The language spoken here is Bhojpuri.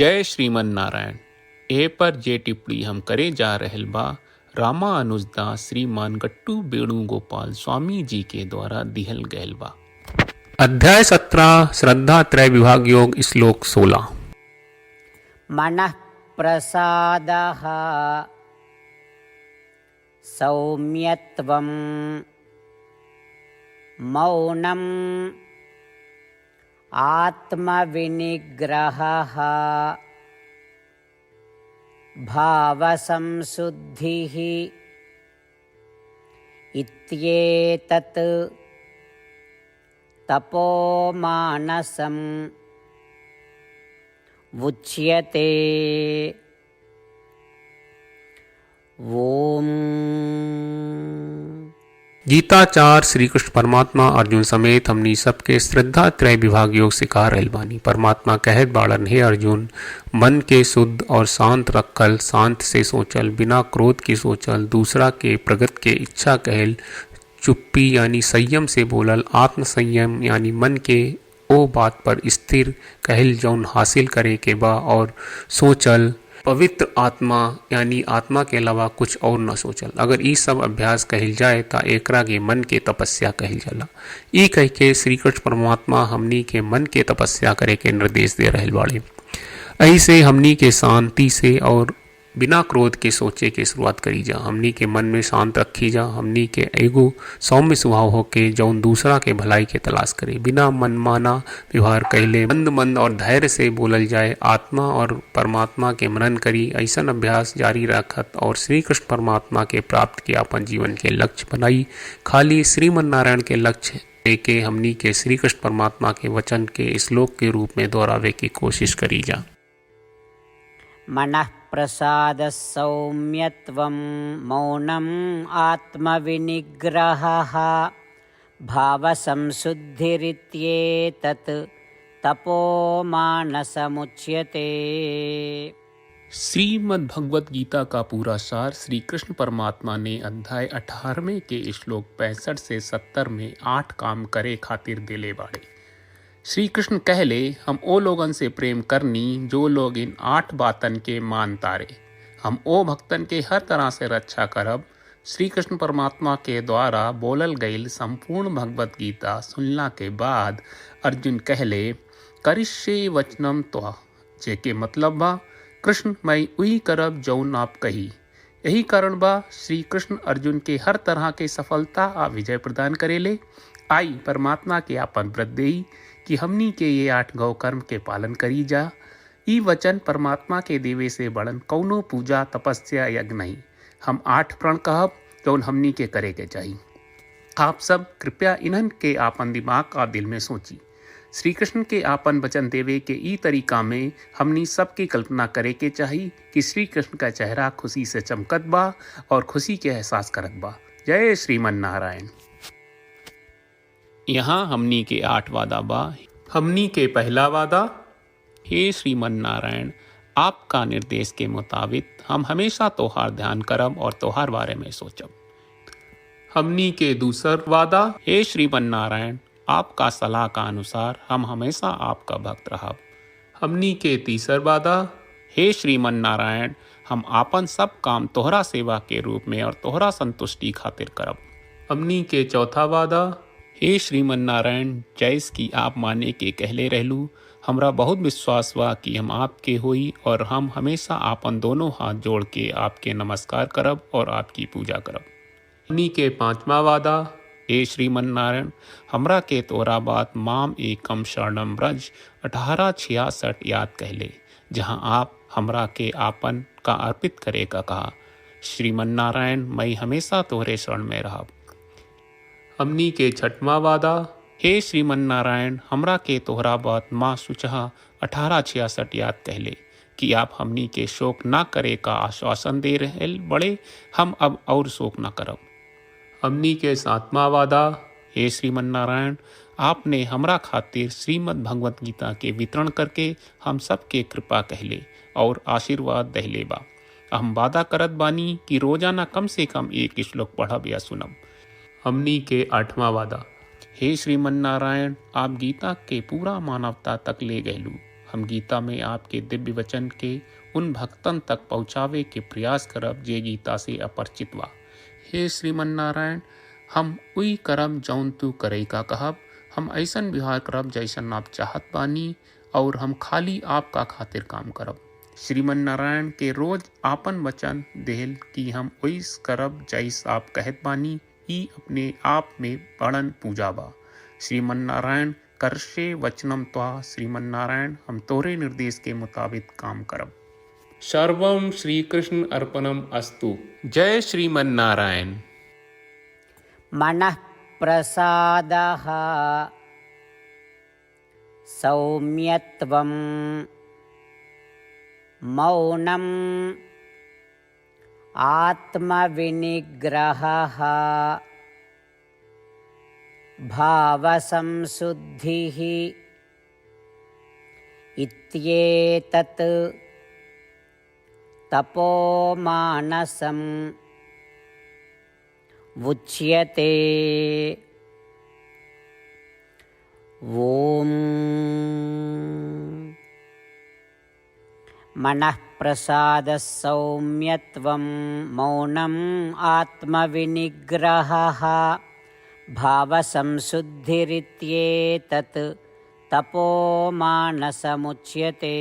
जय श्रीमन नारायण। ए पर जे टिप्पणी हम करे जा रहल बा रामानुजदास श्रीमान गट्टू वेणुगोपाल स्वामी जी के द्वारा दिहल गयल बा। अध्याय 17 श्रद्धा त्रय विभाग योग श्लोक 16। मनः प्रसादः सौम्यत्वं मौनम् आत्मविनिग्रहः भावसंशुद्धिः इत्येतत् तपोमानसम् उच्यते। ओम। गीताचार श्री कृष्ण परमात्मा अर्जुन समेत हमनी सबके श्रद्धा त्रय विभाग योग सिखा रहल बानी। परमात्मा कहत बाड़न, हे अर्जुन, मन के शुद्ध और शांत रखल, शांत से सोचल, बिना क्रोध के सोचल, दूसरा के प्रगत के इच्छा कहल, चुप्पी यानी संयम से बोलल, आत्म संयम यानी मन के ओ बात पर स्थिर कहल जौन हासिल करे के बा, और सोचल पवित्र आत्मा यानी आत्मा के अलावा कुछ और न सोचल। अगर ई सब अभ्यास कहल जाए ता एकरा के मन के तपस्या कहल जाला। ई कह के श्री कृष्ण परमात्मा हमनी के मन के तपस्या करे के निर्देश दे रहल बाड़े। ऐसे हमनी के शांति से और बिना क्रोध के सोचे के शुरुआत करी जा। हमनी के मन में शांत रखी जा। हमनी के एगो सौम्य स्वभाव होके जौन दूसरा के भलाई के तलाश करे, बिना मनमाना व्यवहार कहले, मंद मंद और धैर्य से बोलल जाए, आत्मा और परमात्मा के मनन करी। ऐसा अभ्यास जारी रखत और श्री कृष्ण परमात्मा के प्राप्त के अपन जीवन के लक्ष्य बनाई। खाली श्रीमन नारायण के लक्ष्य लेके हमनी के श्री कृष्ण परमात्मा के वचन के श्लोक के रूप में दोहरावे की कोशिश करी जा। मनः प्रसादः सौम्यत्वं मौनम् आत्मविनिग्रहः भावसंशुद्धिरित्येतत् तपोमानसमुच्यते। श्रीमद् भगवत गीता का पूरा सार श्री कृष्ण परमात्मा ने अध्याय 18वें के श्लोक 65 से 70 में 8 काम करे खातिर दिले बाड़े। श्री कृष्ण कहले, हम ओ लोगन से प्रेम करनी जो लोग इन 8 बातन के मान तारे। हम ओ भक्तन के हर तरह से रक्षा करब। श्री कृष्ण परमात्मा के द्वारा बोलल गईल संपूर्ण भगवत गीता सुनला के बाद अर्जुन कहले, करिष्ये वचनम त्वा, जेके मतलब बा, कृष्ण मैं उही करब जौन आप कही। यही कारण बा श्री कृष्ण अर्जुन के हर तरह के सफलता आ विजय प्रदान करेले। आई परमात्मा के आपन व्रत देई कि हमनी के ये 8 गौ कर्म के पालन करी जा। ई वचन परमात्मा के देवे से बड़न कौनो पूजा तपस्या यज्ञ नहीं। हम 8 प्रण कहब जौन हमनी के करे के चाहिए। आप सब कृपया इन्हन के आपन दिमाग और दिल में सोची। श्री कृष्ण के आपन वचन देवे के ई तरीका में हमनी सबकी कल्पना करे के चाहिए कि श्री कृष्ण का चेहरा खुशी से चमकत बा और खुशी के एहसास करत बा। जय श्रीमन नारायण। यहाँ हमनी के 8 वादा बा। हमनी के पहला वादा, हे श्रीमन नारायण, आपका निर्देश के मुताबिक हम हमेशा तोहार ध्यान करब और तोहार बारे में सोचब। हमनी के दूसर वादा, हे श्रीमन नारायण, आपका सलाह का अनुसार हम हमेशा आपका भक्त रहब। हमनी के तीसर वादा, हे श्रीमन नारायण, हम आपन सब काम तोहरा सेवा के रूप में और तोहरा संतुष्टि खातिर करब। हमनी के चौथा वादा, हे श्रीमन नारायण, जैस की आप माने के कहले रहलू, हमरा बहुत विश्वास बा कि हम आपके होई और हम हमेशा आपन दोनों हाथ जोड़ के आपके नमस्कार करब और आपकी पूजा करब। हमनी के 5वां वादा, हे श्रीमन नारायण, हमरा के तोरा बात माम एकम शरणम ब्रज 1866 याद कहले, जहाँ आप हमरा के आपन का अर्पित करे का कहा। श्रीमन नारायण, मैं हमेशा तोहरे शरण में रहब। हमनी के 6वां वादा, हे श्रीमन नारायण, हमरा के तोहरा बात माँ सुचहा 1866 याद कहले कि आप हमनी के शोक ना करे का आश्वासन दे रहे बड़े, हम अब और शोक ना करब। हमनी के 7वां वादा, हे श्रीमन नारायण, आपने हमरा खातिर श्रीमद् भगवत गीता के वितरण करके हम सबके कृपा कहले और आशीर्वाद दहले बा। हम वादा करत बानी कि रोजाना कम से कम 1 श्लोक पढ़ब या सुनब। हमनी के 8वां वादा, हे श्रीमन नारायण, आप गीता के पूरा मानवता तक ले गयलू। हम गीता में आपके दिव्य वचन के उन भक्तन तक पहुँचावे के प्रयास करब जे गीता से अपरिचित बा। हे श्रीमन नारायण, हम उई करम जौन तू करे का कहब, हम ऐसन व्यवहार करब जैसन आप चाहत बानी और हम खाली आपका खातिर काम करब। श्रीमन नारायण के रोज आपन वचन देहल कि हम ओइस करब जैस आप कहत बानी, ई अपने आप में बड़न पूजा बा। श्रीमन नारायण करशे वचनम त्वा, श्रीमन नारायण हम तोरे निर्देश के मुताबिक काम करब। सर्वम श्री कृष्ण अर्पणम अस्तु। जय श्रीमन नारायण। मनः प्रसादः सौम्यत्वं मौनम् आत्मविनिग्रहः भावसंशुद्धिः इत्येतत् तपोमानसम् उच्यते। ॐ मनः प्रसादः सौम्यत्वं मौनम् आत्मविनिग्रहः भावसंशुद्धिरित्येतत् तपोमानसमुच्यते।